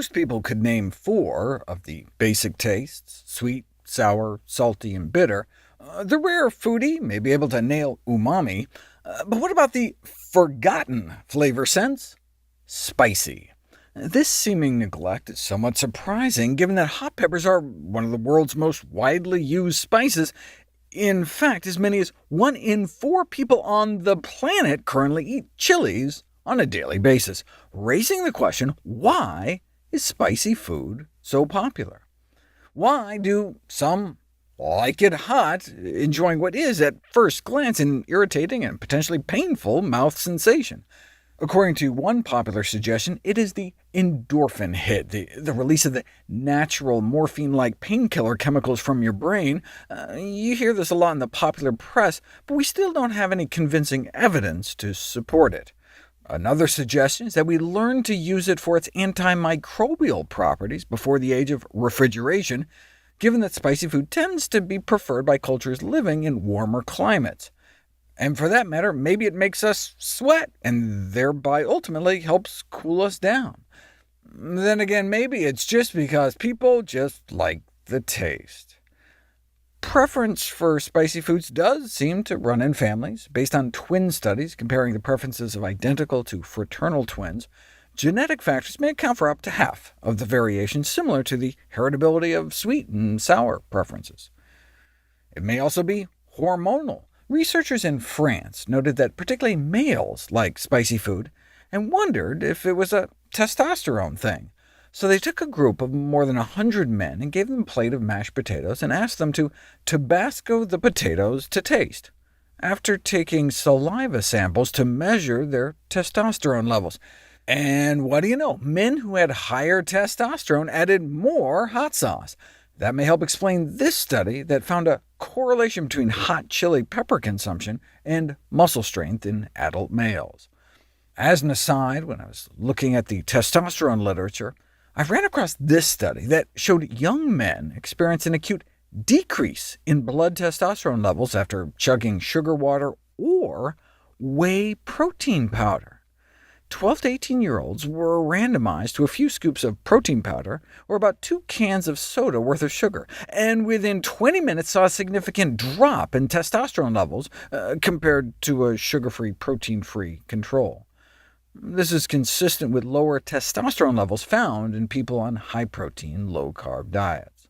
Most people could name 4 of the basic tastes: sweet, sour, salty, and bitter. The rare foodie may be able to nail umami, but what about the forgotten flavor sense? Spicy. This seeming neglect is somewhat surprising, given that hot peppers are one of the world's most widely used spices. In fact, as many as 1 in 4 people on the planet currently eat chilies on a daily basis, raising the question, why is spicy food so popular? Why do some like it hot, enjoying what is, at first glance, an irritating and potentially painful mouth sensation? According to one popular suggestion, it is the endorphin hit, the release of the natural morphine-like painkiller chemicals from your brain. You hear this a lot in the popular press, but we still don't have any convincing evidence to support it. Another suggestion is that we learn to use it for its antimicrobial properties before the age of refrigeration, given that spicy food tends to be preferred by cultures living in warmer climates. And for that matter, maybe it makes us sweat, and thereby ultimately helps cool us down. Then again, maybe it's just because people just like the taste. Preference for spicy foods does seem to run in families. Based on twin studies comparing the preferences of identical to fraternal twins, genetic factors may account for up to half of the variation, similar to the heritability of sweet and sour preferences. It may also be hormonal. Researchers in France noted that particularly males like spicy food, and wondered if it was a testosterone thing. So they took a group of more than 100 men and gave them a plate of mashed potatoes and asked them to Tabasco the potatoes to taste, after taking saliva samples to measure their testosterone levels. And what do you know? Men who had higher testosterone added more hot sauce. That may help explain this study that found a correlation between hot chili pepper consumption and muscle strength in adult males. As an aside, when I was looking at the testosterone literature, I ran across this study that showed young men experience an acute decrease in blood testosterone levels after chugging sugar water or whey protein powder. 12 to 18-year-olds were randomized to a few scoops of protein powder, or about 2 cans of soda worth of sugar, and within 20 minutes saw a significant drop in testosterone levels compared to a sugar-free, protein-free control. This is consistent with lower testosterone levels found in people on high-protein, low-carb diets.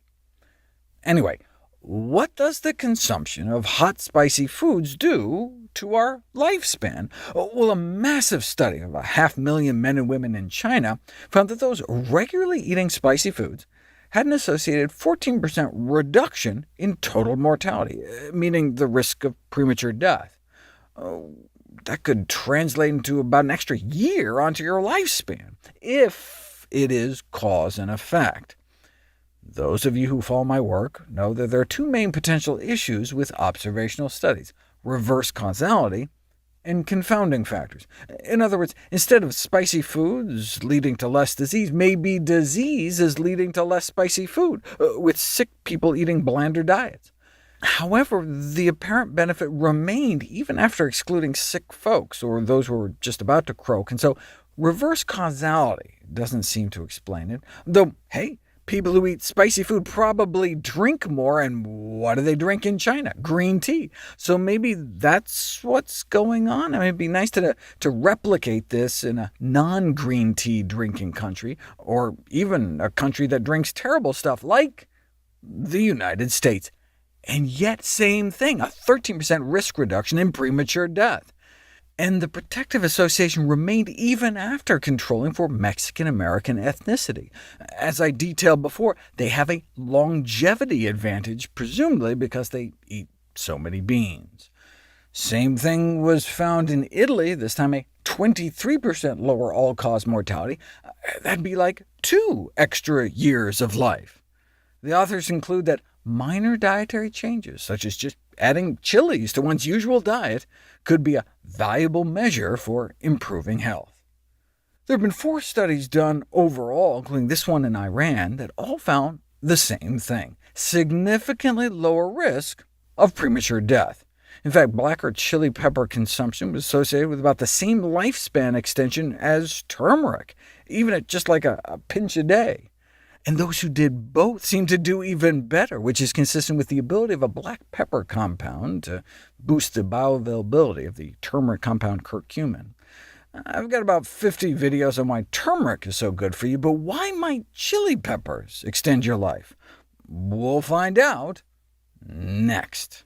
Anyway, what does the consumption of hot, spicy foods do to our lifespan? Well, a massive study of 500,000 men and women in China found that those regularly eating spicy foods had an associated 14% reduction in total mortality, meaning the risk of premature death. That could translate into about an extra year onto your lifespan, if it is cause and effect. Those of you who follow my work know that there are 2 main potential issues with observational studies: reverse causality and confounding factors. In other words, instead of spicy foods leading to less disease, maybe disease is leading to less spicy food, with sick people eating blander diets. However, the apparent benefit remained even after excluding sick folks, or those who were just about to croak, and so reverse causality doesn't seem to explain it. Though, hey, people who eat spicy food probably drink more, and what do they drink in China? Green tea. So maybe that's what's going on. I mean, it'd be nice to replicate this in a non-green tea drinking country, or even a country that drinks terrible stuff like the United States. And yet, same thing, a 13% risk reduction in premature death. And the protective association remained even after controlling for Mexican-American ethnicity. As I detailed before, they have a longevity advantage, presumably because they eat so many beans. Same thing was found in Italy, this time a 23% lower all-cause mortality. That'd be like 2 extra years of life. The authors conclude that minor dietary changes, such as just adding chilies to one's usual diet, could be a valuable measure for improving health. There have been 4 studies done overall, including this one in Iran, that all found the same thing: significantly lower risk of premature death. In fact, black or chili pepper consumption was associated with about the same lifespan extension as turmeric. even at just like a pinch a day. And those who did both seemed to do even better, which is consistent with the ability of a black pepper compound to boost the bioavailability of the turmeric compound curcumin. I've got about 50 videos on why turmeric is so good for you, but why might chili peppers extend your life? We'll find out next.